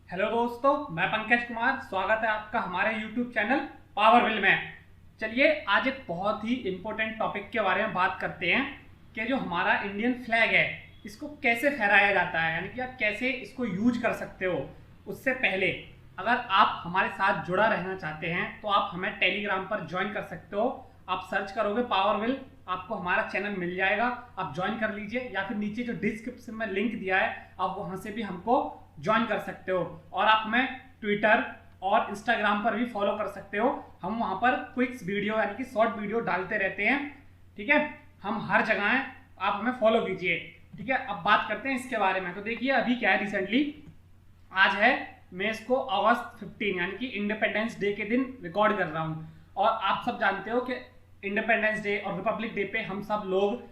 Hello दोस्तों, मैं पंकज कुमार। स्वागत है आपका हमारे YouTube चैनल पावर विल में। चलिए आज एक बहुत ही इम्पोर्टेंट टॉपिक के बारे में बात करते हैं कि जो हमारा इंडियन फ्लैग है इसको कैसे फहराया जाता है, यानी कि आप कैसे इसको यूज कर सकते हो। उससे पहले अगर आप हमारे साथ जुड़ा रहना चाहते हैं तो आप हमें टेलीग्राम पर ज्वाइन कर सकते हो। आप सर्च करोगे पावर विल, आपको हमारा चैनल मिल जाएगा, आप ज्वाइन कर लीजिए, या फिर नीचे जो डिस्क्रिप्शन में लिंक दिया है आप वहां से भी हमको ज्वाइन कर सकते हो। और आप हमें ट्विटर और इंस्टाग्राम पर भी फॉलो कर सकते हो। हम वहां पर क्विक्स वीडियो यानी कि शॉर्ट वीडियो डालते रहते हैं, ठीक है। हम हर जगह हैं, आप हमें फॉलो कीजिए, ठीक है। अब बात करते हैं इसके बारे में। तो देखिए अभी क्या है, रिसेंटली आज है, मैं इसको अगस्त 15 यानी कि इंडिपेंडेंस डे के दिन रिकॉर्ड कर रहा हूँ। और आप सब जानते हो कि इंडिपेंडेंस डे और रिपब्लिक डे पे हम सब लोग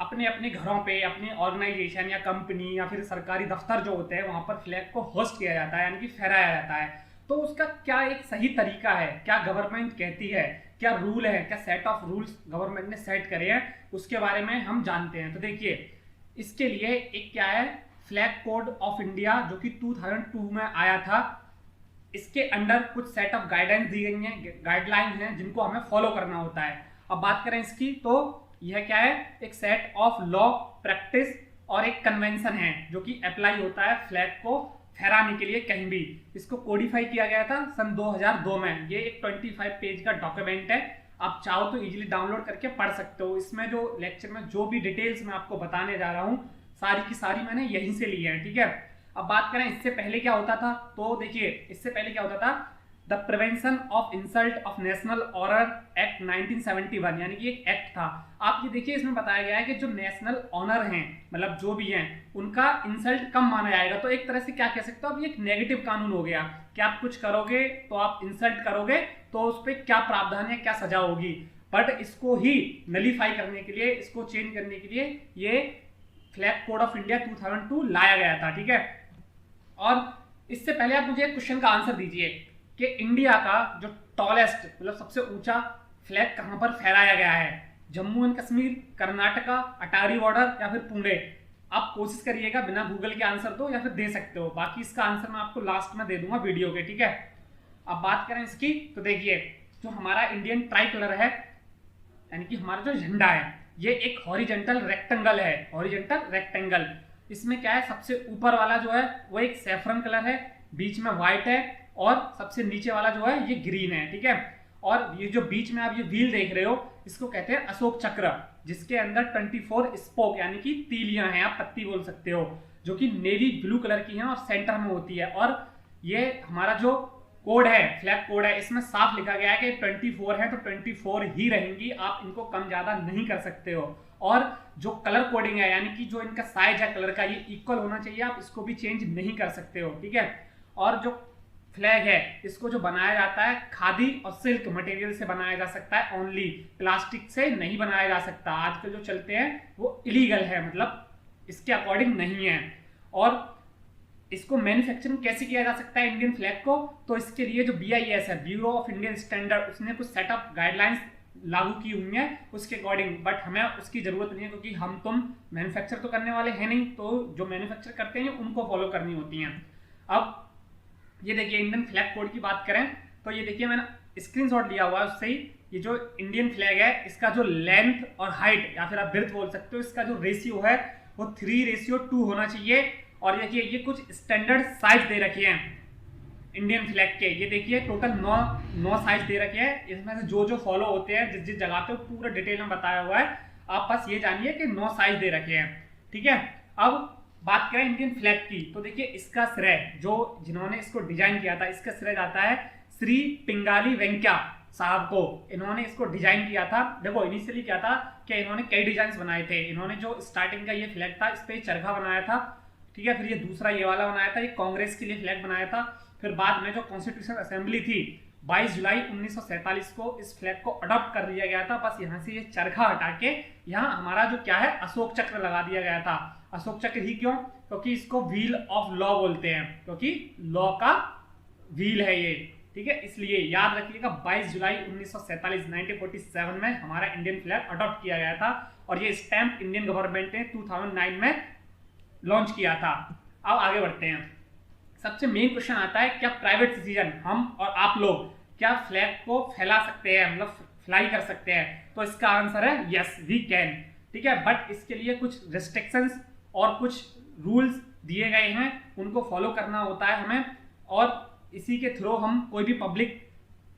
अपने अपने घरों पे, अपनी ऑर्गेनाइजेशन या कंपनी या फिर सरकारी दफ्तर जो होते हैं वहां पर फ्लैग को होस्ट किया जाता है, यानी कि फहराया जाता है। तो उसका क्या एक सही तरीका है, क्या गवर्नमेंट कहती है, क्या रूल है, क्या सेट ऑफ रूल्स गवर्नमेंट ने सेट करे हैं, उसके बारे में हम जानते हैं। तो देखिए इसके लिए एक क्या है, फ्लैग कोड ऑफ इंडिया जो कि 2002 में आया था। इसके अंडर कुछ सेट ऑफ गाइडेंस दी गई हैं, गाइडलाइन हैं जिनको हमें फॉलो करना होता है। अब बात करें इसकी तो यह क्या है, एक सेट ऑफ लॉ, प्रैक्टिस और एक कन्वेंशन है जो कि अप्लाई होता है फ्लैग को फहराने के लिए कहीं भी। इसको कोडिफाई किया गया था सन 2002 में। ये एक 25 पेज का डॉक्यूमेंट है, आप चाहो तो इजीली डाउनलोड करके पढ़ सकते हो। इसमें जो लेक्चर में जो भी डिटेल्स मैं आपको बताने जा रहा हूँ सारी की सारी मैंने यहीं से ली है, ठीक है। अब बात करें इससे पहले क्या होता था, तो देखिए इससे पहले क्या होता था, the prevention of insult of national honour act 1971, यानी कि एक एक्ट था। आप ये देखिए इसमें बताया गया है कि जो नेशनल ऑनर हैं, मतलब जो भी हैं, उनका इंसल्ट कम माना जाएगा। तो एक तरह से क्या कह सकते हो, अब ये एक नेगेटिव कानून हो गया कि आप कुछ करोगे तो आप इंसल्ट करोगे तो उस पर क्या प्रावधान है, क्या सजा होगी। बट इसको ही नलीफाई करने के लिए, इसको चेंज करने के लिए ये फ्लैग कोड ऑफ इंडिया 2002 लाया गया था, ठीक है। और इससे पहले आप मुझे एक क्वेश्चन का आंसर दीजिए कि इंडिया का जो टॉलेस्ट, मतलब सबसे ऊंचा फ्लैग कहां पर फहराया गया है। Jammu and Kashmir, Karnataka, Attari border या फिर पुणे। आप कोशिश करिएगा बिना गूगल के आंसर दो, या फिर दे सकते हो, बाकी इसका आंसर मैं आपको लास्ट में दे दूंगा वीडियो के, ठीक है। अब बात करें इसकी तो देखिए जो हमारा इंडियन ट्राई कलर है, यानी कि हमारा जो झंडा है, ये एक हॉरिजेंटल रेक्टेंगल है, हॉरिजेंटल रेक्टेंगल। इसमें क्या है, सबसे ऊपर वाला जो है वो एक सैफरन कलर है, बीच में व्हाइट है, और सबसे नीचे वाला जो है ये ग्रीन है, ठीक है। और ये जो बीच में आप ये व्हील देख रहे हो इसको कहते हैं अशोक चक्र, जिसके अंदर 24 स्पोक यानी कि तीलियां हैं, आप पत्ती बोल सकते हो, जो कि नेवी ब्लू कलर की हैं और सेंटर में होती है। और ये हमारा जो कोड है, फ्लैग कोड है, इसमें साफ लिखा गया है कि 24 है तो 24 ही रहेंगी, आप इनको कम ज्यादा नहीं कर सकते हो। और जो कलर कोडिंग है, यानी कि जो इनका साइज है कलर का, ये इक्वल होना चाहिए, आप इसको भी चेंज नहीं कर सकते हो, ठीक है। और जो फ्लैग है इसको जो बनाया जाता है खादी और सिल्क मटेरियल से बनाया जा सकता है ओनली, प्लास्टिक से नहीं बनाया जा सकता। आजकल जो चलते हैं वो इलीगल है, मतलब इसके अकॉर्डिंग नहीं है। और इसको मैन्युफैक्चरिंग कैसे किया जा सकता है इंडियन फ्लैग को, तो इसके लिए जो BIS है, ब्यूरो ऑफ इंडियन स्टैंडर्ड, उसने कुछ सेटअप गाइडलाइंस लागू की हुई है उसके अकॉर्डिंग। बट हमें उसकी जरूरत नहीं है क्योंकि हम तुम मैन्युफैक्चर तो करने वाले हैं नहीं, तो जो मैन्युफैक्चर करते हैं उनको फॉलो करनी होती हैं। अब ये देखिए इंडियन फ्लैग कोड की बात करें तो ये देखिए मैंने स्क्रीनशॉट लिया हुआ है उससे ही। ये जो इंडियन फ्लैग है इसका जो लेंथ और हाइट या फिर आप ब्रेथ बोल सकते हो, इसका जो रेशियो है वो 3:2 होना चाहिए। और देखिए ये कुछ स्टैंडर्ड साइज दे रखे हैं इंडियन फ्लैग के, ये देखिए टोटल 9 साइज दे रखे हैं। इसमें से जो जो फॉलो होते हैं, जिस जिस जगह पे पूरा डिटेल में बताया हुआ है, आप बस ये जानिए कि 9 साइज दे रखे हैं, ठीक है। अब बात करें इंडियन फ्लैग की तो देखिए इसका श्रेय, जो जिन्होंने इसको डिजाइन किया था, इसका श्रेय जाता है श्री पिंगाली वेंकैया साहब को। इन्होंने इसको डिजाइन किया था। देखो इनिशियली क्या था कि इन्होंने कई डिजाइन बनाए थे। इन्होंने जो स्टार्टिंग का ये फ्लैग था इस पे चरखा बनाया था, ठीक है। फिर ये दूसरा ये वाला बनाया था, ये कांग्रेस के लिए फ्लैग बनाया था। फिर बाद में जो कॉन्स्टिट्यूशन असेंबली थी 22 जुलाई 1947 को इस फ्लैग को अडॉप्ट कर लिया गया था। बस यहाँ से ये चरखा हटा के यहाँ हमारा जो क्या है अशोक चक्र लगा दिया गया था। अशोक चक्र ही क्यों, क्योंकि इसको व्हील ऑफ लॉ बोलते हैं, क्योंकि लॉ का व्हील है ये, ठीक है। इसलिए याद रखिएगा 22 जुलाई 1947 1947 में हमारा इंडियन फ्लैग अडॉप्ट किया गया था। और ये स्टैंप इंडियन गवर्नमेंट ने 2009 में लॉन्च किया था। अब आगे बढ़ते हैं। सबसे मेन क्वेश्चन आता है, क्या प्राइवेट सिटीजन हम और आप लोग क्या फ्लैग को फैला सकते हैं, मतलब फ्लाई कर सकते हैं? तो इसका आंसर है यस वी कैन। ठीक है, बट इसके लिए कुछ रिस्ट्रिक्शंस और कुछ रूल्स दिए गए हैं, उनको फॉलो करना होता है हमें, और इसी के थ्रू हम कोई भी पब्लिक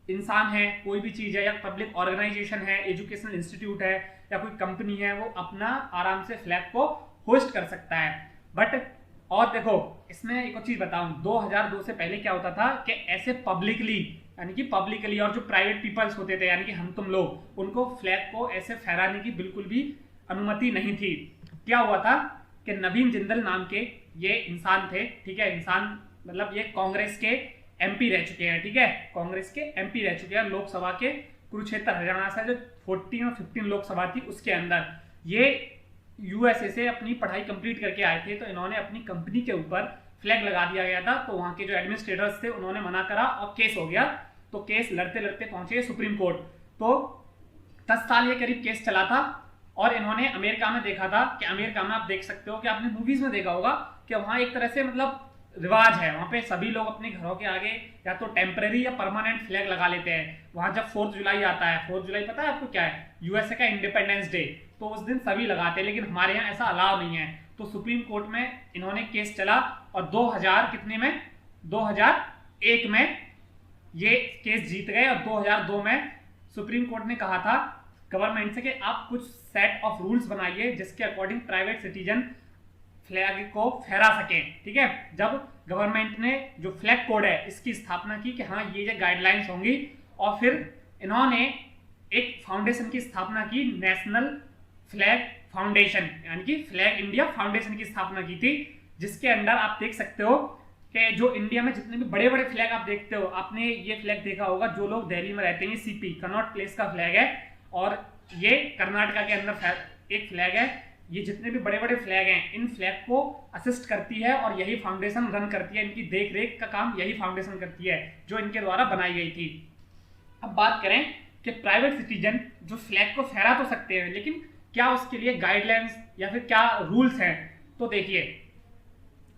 इंसान है, कोई भी चीज़ है, या पब्लिक ऑर्गेनाइजेशन है, एजुकेशनल इंस्टीट्यूट है, या कोई कंपनी है, वो अपना आराम से फ्लैग को होस्ट कर सकता है। बट और देखो, इसमें एक और चीज़ बताऊं, 2002 से पहले क्या होता था कि ऐसे पब्लिकली, यानी कि पब्लिकली, और जो प्राइवेट पीपल्स होते थे यानी कि हम तुम लोग, उनको फ्लैग को ऐसे फहराने की बिल्कुल भी अनुमति नहीं थी। क्या हुआ था कि नवीन जिंदल नाम के ये इंसान थे, ठीक है, इंसान मतलब ये कांग्रेस के एमपी रह चुके हैं, ठीक है, कांग्रेस के एमपी रह चुके हैं लोकसभा के कुरुक्षेत्र हरियाणा से, जो 14 और 15 लोकसभा थी उसके अंदर। ये यूएसए से अपनी पढ़ाई कंप्लीट करके आए थे, तो इन्होंने अपनी कंपनी के ऊपर फ्लैग लगा दिया गया था, तो वहां के जो एडमिनिस्ट्रेटर्स थे उन्होंने मना करा और केस हो गया। तो केस लड़ते लड़ते पहुंचे सुप्रीम कोर्ट। तो 10 साल ये करीब केस चला था, और इन्होंने अमेरिका में देखा था कि अमेरिका में आप देख सकते हो कि आपने मूवीज में देखा होगा कि वहां एक तरह से मतलब रिवाज है, वहां पे सभी लोग अपने घरों के आगे या तो टेम्पररी या परमानेंट फ्लैग लगा लेते हैं। वहां जब 4 जुलाई आता है, 4 जुलाई पता है आपको क्या है? यूएसए का इंडिपेंडेंस डे, तो उस दिन सभी लगाते हैं, लेकिन हमारे यहाँ ऐसा अलाउ नहीं है। तो सुप्रीम कोर्ट में इन्होंने केस चला, और 2000 कितने में, 2001 में ये केस जीत गए, और 2002 में सुप्रीम कोर्ट ने कहा था गवर्नमेंट से कि आप कुछ सेट ऑफ रूल्स बनाइए जिसके अकॉर्डिंग प्राइवेट सिटीजन फ्लैग को फहरा सकें। ठीक है, जब गवर्नमेंट ने जो फ्लैग कोड है इसकी स्थापना की कि हाँ ये गाइडलाइंस होंगी, और फिर इन्होंने एक फाउंडेशन की स्थापना की, नेशनल फ्लैग फाउंडेशन, यानी कि फ्लैग इंडिया फाउंडेशन की स्थापना की थी, जिसके अंडर आप देख सकते हो कि जो इंडिया में जितने भी बड़े बड़े फ्लैग आप देखते हो, आपने ये फ्लैग देखा होगा, जो लोग दिल्ली में रहते हैं, सीपी कनॉट प्लेस का फ्लैग है, और ये कर्नाटका के अंदर एक फ्लैग है। ये जितने भी बड़े बड़े फ्लैग हैं, इन फ्लैग को असिस्ट करती है और यही फाउंडेशन रन करती है, इनकी देख रेख का काम यही फाउंडेशन करती है जो इनके द्वारा बनाई गई थी। अब बात करें कि प्राइवेट सिटीजन जो फ्लैग को फहरा तो सकते हैं, लेकिन क्या उसके लिए गाइडलाइंस या फिर क्या रूल्स हैं? तो देखिए,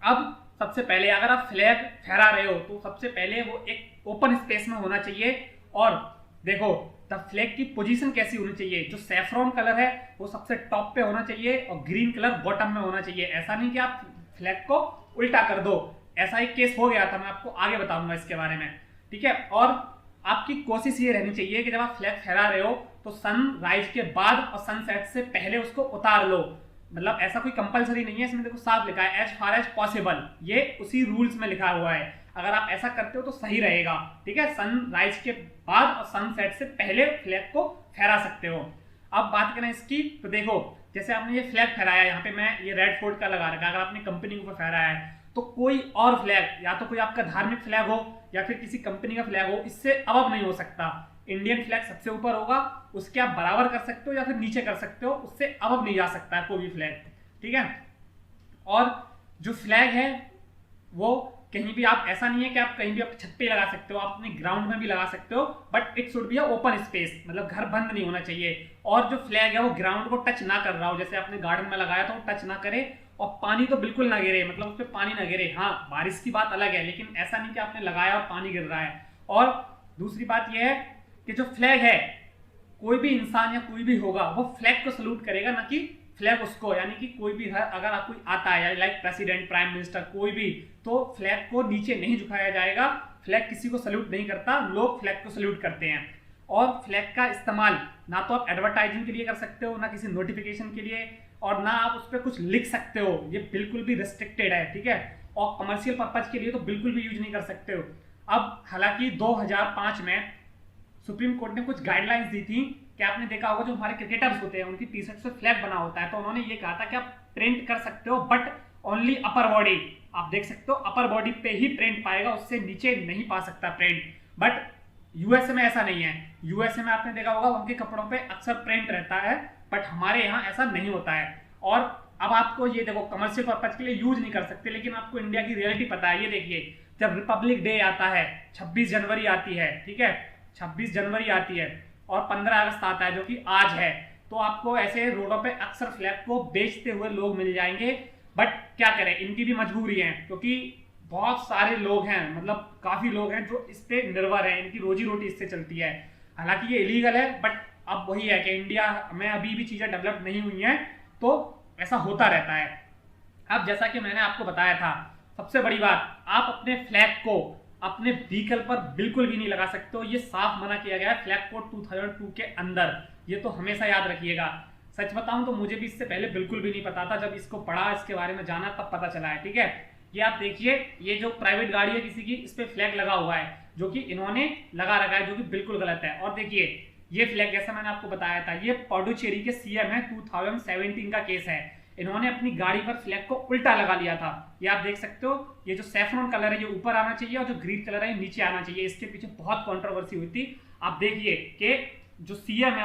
अब सबसे पहले अगर आप फ्लैग फहरा रहे हो तो सबसे पहले वो एक ओपन स्पेस में होना चाहिए, और देखो द फ्लैग की पोजीशन कैसी होनी चाहिए, जो सैफ्रॉन कलर है वो सबसे टॉप पे होना चाहिए और ग्रीन कलर बॉटम में होना चाहिए। ऐसा नहीं कि आप फ्लैग को उल्टा कर दो, ऐसा एक केस हो गया था, मैं आपको आगे बताऊंगा इसके बारे में। ठीक है, और आपकी कोशिश ये रहनी चाहिए कि जब आप फ्लैग फहरा रहे हो तो सनराइज के बाद और सनसेट से पहले उसको उतार लो। मतलब ऐसा कोई कंपलसरी नहीं है, इसमें देखो साफ लिखा है एज फार एज पॉसिबल, ये उसी रूल्स में लिखा हुआ है। अगर आप ऐसा करते हो तो सही रहेगा। ठीक है, सनराइज के बाद और सनसेट से पहले फ्लैग को फहरा सकते हो। अब बात करें इसकी, तो देखो जैसे आपने ये फ्लैग फहराया, यहाँ पे मैं ये रेड फोर्ट का लगा रखा है, अगर आपने कंपनी के ऊपर फहराया है तो कोई और फ्लैग, या तो कोई आपका धार्मिक फ्लैग हो या फिर किसी कंपनी का फ्लैग हो, इससे अब नहीं हो सकता। इंडियन फ्लैग सबसे ऊपर होगा, उसके आप बराबर कर सकते हो या फिर नीचे कर सकते हो, उससे अब नहीं जा सकता है कोई भी फ्लैग। ठीक है, और जो फ्लैग है वो कहीं भी आप, ऐसा नहीं है कि आप कहीं भी आप छत पे लगा सकते हो, आप अपने ग्राउंड में भी लगा सकते हो, but it should be open space, मतलब घर बंद नहीं होना चाहिए। और जो फ्लैग है वो ग्राउंड को टच ना कर रहा हो, जैसे आपने गार्डन में लगाया तो वो टच ना करे, और पानी तो बिल्कुल ना गिरे, मतलब उस पर पानी ना गिरे। हाँ, बारिश की बात अलग है, लेकिन ऐसा नहीं कि आपने लगाया और पानी गिर रहा है। और दूसरी बात यह है कि जो फ्लैग है, कोई भी इंसान या कोई भी होगा वो फ्लैग को सल्यूट करेगा, ना कि फ्लैग उसको। यानी कि कोई भी अगर आप कोई आता है, लाइक प्रेसिडेंट, प्राइम मिनिस्टर, कोई भी, तो फ्लैग को नीचे नहीं झुकाया जाएगा। फ्लैग किसी को सल्यूट नहीं करता, लोग फ्लैग को सल्यूट करते हैं। और फ्लैग का इस्तेमाल ना तो आप एडवर्टाइजिंग के लिए कर सकते हो, ना किसी नोटिफिकेशन के लिए, और ना आप उस पर कुछ लिख सकते हो, ये बिल्कुल भी रिस्ट्रिक्टेड है। ठीक है, और कमर्शियल पर्पज के लिए तो बिल्कुल भी यूज नहीं कर सकते हो। अब हालांकि 2005 में सुप्रीम कोर्ट ने कुछ गाइडलाइंस दी थी कि आपने देखा होगा जो हमारे क्रिकेटर्स होते हैं उनकी टी शर्ट से फ्लैग बना होता है, तो उन्होंने ये कहा था कि आप प्रिंट कर सकते हो, बट ओनली अपर बॉडी। आप देख सकते हो अपर बॉडी पे ही प्रिंट पाएगा, उससे नीचे नहीं पा सकता प्रिंट। बट यूएसए में ऐसा नहीं है। यूएसए में आपने देखा होगा उनके कपड़ों पे अक्सर प्रिंट रहता है, बट हमारे यहाँ ऐसा नहीं होता है। और अब आपको ये देखो, कमर्शियल पर्पज के लिए यूज नहीं कर सकते, लेकिन आपको इंडिया की रियलिटी पता है। ये देखिए, जब रिपब्लिक डे आता है, 26 जनवरी आती है, ठीक है, 26 जनवरी आती है, और 15 अगस्त आता है जो कि आज है, तो आपको ऐसे रोडों पे अक्सर फ्लैग को बेचते हुए लोग मिल जाएंगे। बट क्या करें, इनकी भी मजबूरी है, क्योंकि बहुत सारे लोग हैं, मतलब काफी लोग हैं जो इस पे निर्भर हैं, इनकी रोजी रोटी इससे चलती है। हालांकि ये इलीगल है, बट अब वही है कि इंडिया में अभी भी चीजें डेवलप नहीं हुई हैं, तो ऐसा होता रहता है। अब जैसा कि मैंने आपको बताया था, सबसे बड़ी बात, आप अपने फ्लैग को अपने व्हीकल पर बिल्कुल भी नहीं लगा सकते हो, ये साफ मना किया गया है फ्लैग कोड 2002 के अंदर, ये तो हमेशा याद रखिएगा। सच बताऊं तो मुझे भी इससे पहले बिल्कुल भी नहीं पता था, जब इसको पढ़ा, इसके बारे में जाना, तब पता चला है। ठीक है, ये आप देखिए, ये जो प्राइवेट गाड़ी है किसी की, इस पे फ्लैग लगा हुआ है, जो कि इन्होंने लगा रखा है, जो कि बिल्कुल गलत है। और देखिए ये फ्लैग, जैसा मैंने आपको बताया था, ये पौडुचेरी के सीएम है, 2017 का केस है। इन्होंने अपनी गाड़ी पर फ्लैग को उल्टा लगा लिया था, ये आप देख सकते हो। ये जो सैफरॉन कलर है ये ऊपर आना चाहिए, और जो ग्रीन कलर है ये नीचे आना चाहिए। इसके पीछे बहुत कंट्रोवर्सी हुई थी। आप देखिए कि जो सीएम है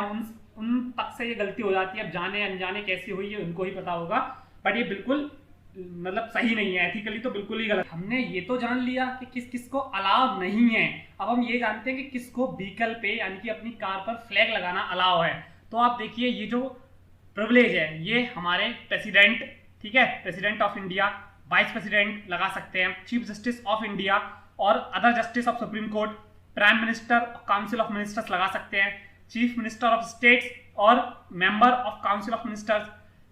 उन तक से ये गलती हो जाती है। अब जाने अनजाने कैसे हुई है उनको ही पता होगा, बट ये बिल्कुल मतलब सही नहीं है, एथिकली तो बिल्कुल ही गलत। हमने ये तो जान लिया कि किस किस को अलाउ नहीं है, अब हम ये जानते हैं कि किसको व्हीकल पे यानी कि अपनी कार पर फ्लैग लगाना अलाउ है। तो आप देखिए, ये जो प्रिविलेज है ये हमारे प्रेसिडेंट, ठीक है, president of India, vice president लगा सकते हैं, चीफ जस्टिस ऑफ इंडिया और other justice of supreme court, prime minister, council of ministers लगा सकते हैं, चीफ मिनिस्टर ऑफ स्टेट्स और member of council of ministers,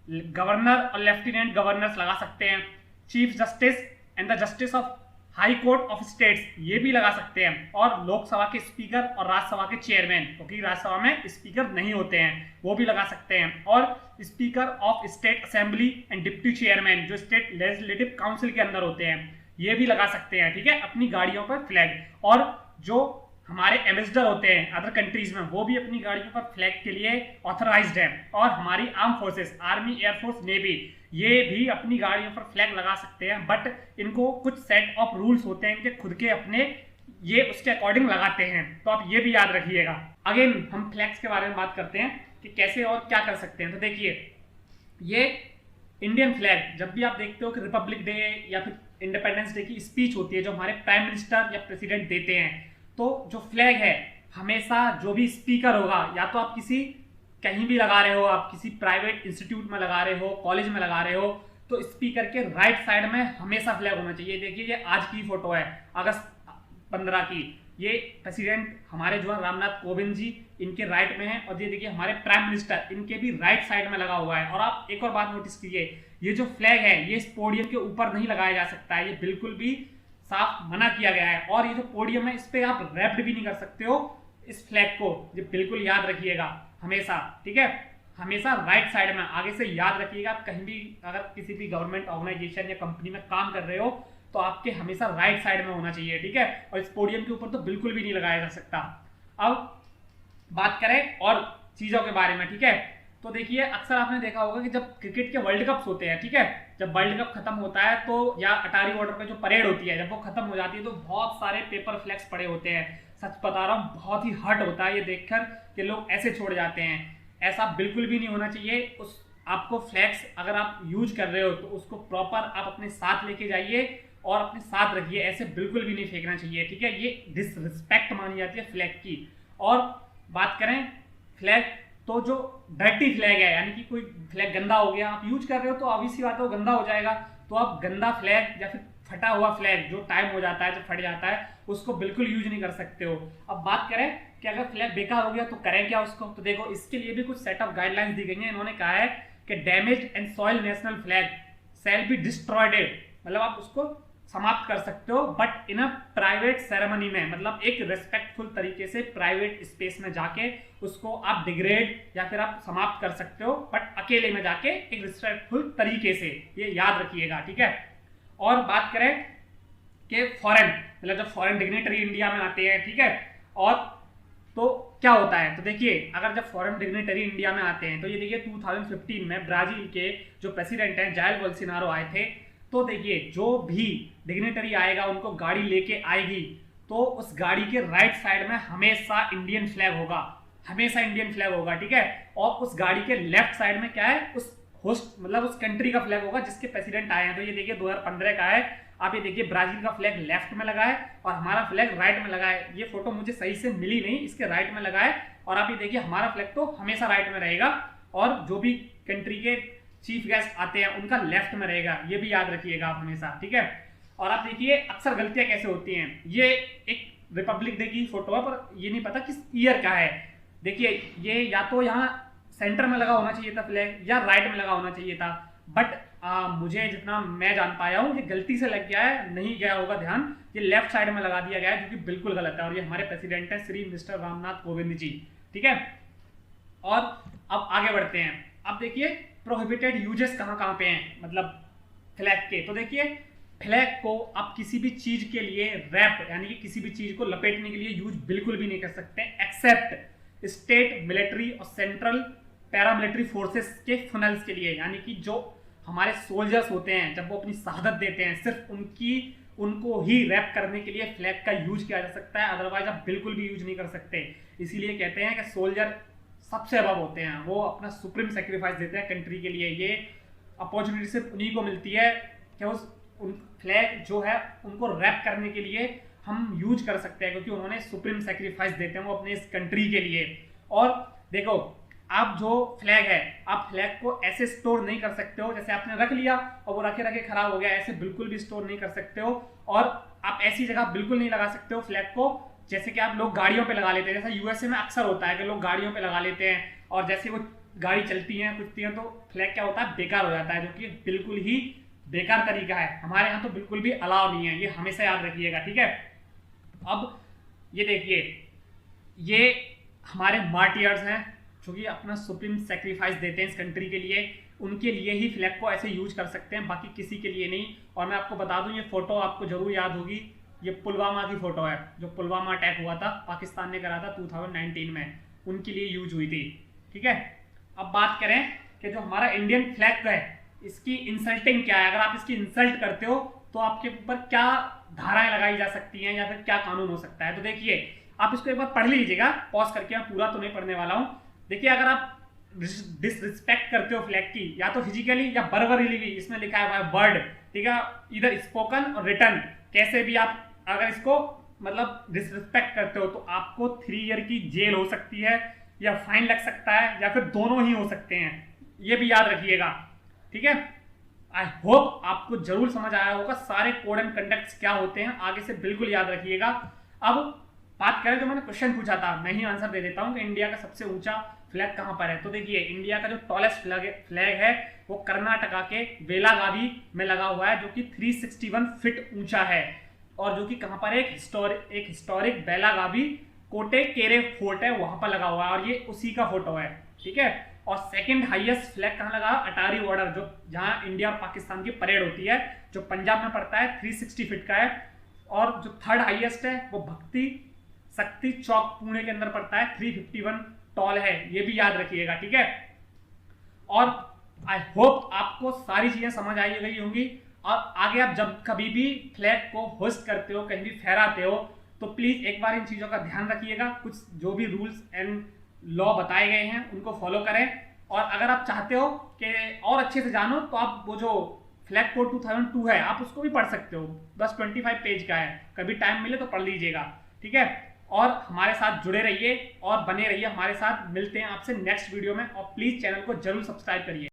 governor और लेफ्टिनेंट गवर्नर्स लगा सकते हैं, chief justice and the justice of high court of states ये भी लगा सकते हैं, और लोकसभा के स्पीकर और राज्यसभा के चेयरमैन, क्योंकि राज्यसभा में स्पीकर नहीं होते हैं, वो भी लगा सकते हैं, और speaker of state assembly and deputy chairman जो स्टेट लेजिस्लेटिव काउंसिल के अंदर होते हैं, ये भी लगा सकते हैं। ठीक है, अपनी गाड़ियों पर फ्लैग। और जो हमारे एम्बेसडर होते हैं अदर कंट्रीज में, वो भी अपनी गाड़ियों पर फ्लैग के लिए ऑथराइज्ड है। और हमारी arm forces, army, air force, navy, ये भी अपनी गाड़ियों पर फ्लैग लगा सकते हैं, बट इनको कुछ सेट ऑफ रूल्स होते हैं इनके खुद के अपने, ये उसके अकॉर्डिंग लगाते हैं, तो आप ये भी याद रखिएगा। अगेन हम फ्लैग्स के बारे में बात करते हैं कि कैसे और क्या कर सकते हैं। तो देखिए, ये इंडियन फ्लैग जब भी आप देखते हो कि रिपब्लिक डे या फिर इंडिपेंडेंस डे की स्पीच होती है जो हमारे प्राइम मिनिस्टर या प्रेसिडेंट देते हैं, तो जो फ्लैग है हमेशा जो भी स्पीकर होगा, या तो आप किसी कहीं भी लगा रहे हो, आप किसी प्राइवेट इंस्टीट्यूट में लगा रहे हो, कॉलेज में लगा रहे हो, तो स्पीकर के राइट साइड में हमेशा फ्लैग होना चाहिए। देखिए ये आज की फोटो है अगस्त 15 की, ये प्रेसिडेंट हमारे जो है रामनाथ कोविंद जी, इनके राइट में है, और ये देखिए हमारे प्राइम मिनिस्टर, इनके भी राइट साइड में लगा हुआ है। और आप एक और बात नोटिस कीजिए, ये जो फ्लैग है ये इस पोडियम के ऊपर नहीं लगाया जा सकता है, ये बिल्कुल भी साफ मना किया गया है। और ये जो पोडियम है इस पे आप रैप्ड भी नहीं कर सकते हो इस फ्लैग को, ये बिल्कुल याद रखिएगा हमेशा। ठीक है, हमेशा राइट साइड में, आगे से याद रखिएगा। आप कहीं भी अगर किसी भी गवर्नमेंट ऑर्गेनाइजेशन या कंपनी में काम कर रहे हो तो आपके हमेशा राइट साइड में होना चाहिए। ठीक है, और इस पोडियम के ऊपर तो बिल्कुल भी नहीं लगाया जा सकता। अब बात करें और चीजों के बारे में, ठीक है, तो देखिए अक्सर आपने देखा होगा कि जब क्रिकेट के वर्ल्ड कप्स होते हैं, ठीक है, जब वर्ल्ड कप खत्म होता है तो, या अटारी बॉर्डर पे जो परेड होती है जब वो खत्म हो जाती है, तो बहुत सारे पेपर फ्लैग्स पड़े होते हैं। सच बता रहा हूँ, बहुत ही हर्ट होता है ये देखकर कि लोग ऐसे छोड़ जाते हैं। ऐसा बिल्कुल भी नहीं होना चाहिए। उस आपको फ्लैग्स अगर आप यूज कर रहे हो तो उसको प्रॉपर आप अपने साथ लेके जाइए और अपने साथ रखिए, ऐसे बिल्कुल भी नहीं फेंकना चाहिए। ठीक है, ये डिसरिस्पेक्ट मानी जाती है फ्लैग की। और बात करें फ्लैग, तो जो डर्टी फ्लैग है, यानी कि कोई फ्लैग गंदा हो गया, आप यूज कर रहे हो तो ऑब्वियसली बात है वो गंदा हो जाएगा, तो आप गंदा फ्लैग या फिर फटा हुआ फ्लैग जो टाइम हो जाता है, जो फट जाता है, उसको बिल्कुल यूज नहीं कर सकते हो। अब बात करें कि अगर फ्लैग बेकार हो गया तो करें क्या उसको, तो देखो इसके लिए भी कुछ सेट ऑफ गाइडलाइंस दी गई हैं। इन्होंने कहा है कि damage and soil national flag shall be destroyed, मतलब आप उसको समाप्त कर सकते हो, but in a private ceremony में, मतलब एक रेस्पेक्टफुल तरीके से प्राइवेट स्पेस में जाके उसको आप डिग्रेड या फिर आप समाप्त कर सकते हो, बट अकेले में जाके एक रिस्पेक्टफुल तरीके से, ये याद रखिएगा। ठीक है, और बात करें कि फॉरेन, मतलब जब फॉरेन डिग्नेटरी इंडिया में आते हैं, ठीक है, और तो क्या होता है, तो देखिए अगर जब फॉरेन डिग्नेटरी इंडिया में आते हैं तो ये देखिए 2015 में ब्राजील के जो प्रेसिडेंट हैं जाइर बोल्सोनारो आए थे। तो देखिए जो भी डिग्नेटरी आएगा उनको गाड़ी लेके आएगी, तो उस गाड़ी के राइट साइड में हमेशा इंडियन फ्लैग होगा, हमेशा इंडियन फ्लैग होगा। ठीक है, और उस गाड़ी के लेफ्ट साइड में क्या है, उस होस्ट मतलब उस कंट्री का फ्लैग होगा जिसके प्रेसिडेंट आए हैं। तो ये देखिए 2015 का है, आप ये देखिए ब्राजील का फ्लैग लेफ्ट में लगा है और हमारा फ्लैग राइट में लगा है। ये फोटो मुझे सही से मिली नहीं, इसके राइट में लगा है, और आप ये देखिए हमारा फ्लैग तो हमेशा राइट में रहेगा, और जो भी कंट्री के चीफ गेस्ट आते हैं उनका लेफ्ट में रहेगा, ये भी याद रखिएगा आप हमेशा। ठीक है, और आप देखिए अक्सर गलतियां कैसे होती हैं। ये एक रिपब्लिक डे की फोटो है पर ये नहीं पता किस ईयर का है। देखिए ये या तो यहाँ सेंटर में लगा होना चाहिए था फ्लैग या राइट में लगा होना चाहिए था, बट मुझे जितना मैं जान पाया हूँ ये गलती से लग गया है, नहीं गया होगा ध्यान, ये लेफ्ट साइड में लगा दिया गया है जो कि बिल्कुल गलत है। और ये हमारे प्रेसिडेंट है श्री मिस्टर रामनाथ कोविंद जी, ठीक है। और अब आगे बढ़ते हैं। अब देखिए प्रोहिबिटेड यूजेस कहाँ कहाँ पे हैं मतलब फ्लैग के। तो देखिए फ्लैग को आप किसी भी चीज के लिए रैप यानी कि किसी भी चीज को लपेटने के लिए यूज बिल्कुल भी नहीं कर सकते एक्सेप्ट स्टेट मिलिट्री और सेंट्रल पैरामिलिट्री फोर्सेस के फनल्स के लिए, यानी कि जो हमारे सोल्जर्स होते हैं जब वो अपनी शहादत देते हैं सिर्फ उनको ही रैप करने के लिए फ्लैग का यूज किया जा सकता है, अदरवाइज आप बिल्कुल भी यूज नहीं कर सकते। इसीलिए कहते हैं कि सोल्जर सबसे अबव होते हैं, वो अपना सुप्रीम सेक्रीफाइस देते हैं कंट्री के लिए। ये अपॉर्चुनिटी सिर्फ उन्हीं को मिलती है कि उन फ्लैग जो है उनको रैप करने के लिए हम यूज कर सकते हैं, क्योंकि उन्होंने सुप्रीम सेक्रीफाइस देते हैं वो अपने इस कंट्री के लिए। और देखो आप जो फ्लैग है आप फ्लैग को ऐसे स्टोर नहीं कर सकते हो जैसे आपने रख लिया और वो रखे रखे खराब हो गया, ऐसे बिल्कुल भी स्टोर नहीं कर सकते हो। और आप ऐसी जगह बिल्कुल नहीं लगा सकते हो फ्लैग को जैसे कि आप लोग गाड़ियों पे लगा लेते हैं, जैसा यूएसए में अक्सर होता है कि लोग गाड़ियों पे लगा लेते हैं और जैसे वो गाड़ी चलती है कुछती है तो फ्लैग क्या होता है बेकार हो जाता है, जो कि बिल्कुल ही बेकार तरीका है। हमारे यहाँ तो बिल्कुल भी अलाउ नहीं है, ये हमेशा याद रखिएगा, ठीक है। अब ये देखिए ये हमारे मार्टियर्स हैं जो कि अपना सुप्रीम सेक्रीफाइस देते हैं इस कंट्री के लिए, उनके लिए ही फ्लैग को ऐसे यूज कर सकते हैं, बाकी किसी के लिए नहीं। और मैं आपको बता दूं ये फोटो आपको जरूर याद होगी, ये पुलवामा की फोटो है, जो पुलवामा अटैक हुआ था पाकिस्तान ने करा था 2019 में, उनके लिए यूज हुई थी, ठीक है। अब बात करें कि जो हमारा इंडियन फ्लैग है इसकी इंसल्टिंग क्या है, अगर आप इसकी इंसल्ट करते हो तो आपके ऊपर क्या धाराएं लगाई जा सकती हैं या फिर क्या कानून हो सकता है। तो देखिए आप इसको एक बार पढ़ लीजिएगा पॉज करके, मैं पूरा तो नहीं पढ़ने वाला हूं। देखिए अगर आप डिसरिस्पेक्ट करते हो फ्लैग की या तो फिजिकली या वर्बली भी, इसमें लिखा है वर्ड, ठीक है, इधर स्पोकन और रिटन, कैसे भी आप अगर इसको मतलब डिसरिस्पेक्ट करते हो तो आपको 3 ईयर की जेल हो सकती है या फाइन लग सकता है या फिर दोनों ही हो सकते हैं, ये भी याद रखिएगा, ठीक है। आई होप आपको जरूर समझ आया होगा सारे कोड एंड कंडक्ट्स क्या होते हैं, आगे से बिल्कुल याद रखिएगा। अब बात करें जो मैंने क्वेश्चन पूछा था, मैं ही आंसर दे देता हूं कि इंडिया का सबसे ऊंचा फ्लैग कहां पर है। तो देखिए इंडिया का जो टॉलेस्ट फ्लैग है वो कर्नाटका के बेलागावी में लगा हुआ है, जो कि 361 फीट ऊंचा है और जो कि कहां पर एक हिस्टोरिक बेलागावी कोटे केरे फोर्ट है वहां पर लगा हुआ है और ये उसी का फोटो है, ठीक है। और सेकंड हाईएस्ट फ्लैग कहां लगा, अटारी बॉर्डर, जो जहां इंडिया और पाकिस्तान की परेड होती है, जो पंजाब में पड़ता है, 360 फीट का है। और जो थर्ड हाईएस्ट है वो भक्ति शक्ति चौक पुणे के अंदर पड़ता है, 351 टॉल है, ये भी याद रखिएगा, ठीक है। और आई होप आपको सारी चीजें समझ आई गई होंगी। और आगे आप जब कभी भी फ्लैग को होस्ट करते हो, कहीं भी फहराते हो, तो प्लीज एक बार इन चीजों का ध्यान रखिएगा, कुछ जो भी रूल्स एंड लॉ बताए गए हैं उनको फॉलो करें। और अगर आप चाहते हो कि और अच्छे से जानो तो आप वो जो फ्लैग कोड 2002 है आप उसको भी पढ़ सकते हो, बस 25 पेज का है, कभी टाइम मिले तो पढ़ लीजिएगा, ठीक है। और हमारे साथ जुड़े रहिए और बने रहिए हमारे साथ, मिलते हैं आपसे नेक्स्ट वीडियो में और प्लीज चैनल को जरूर सब्सक्राइब करिए।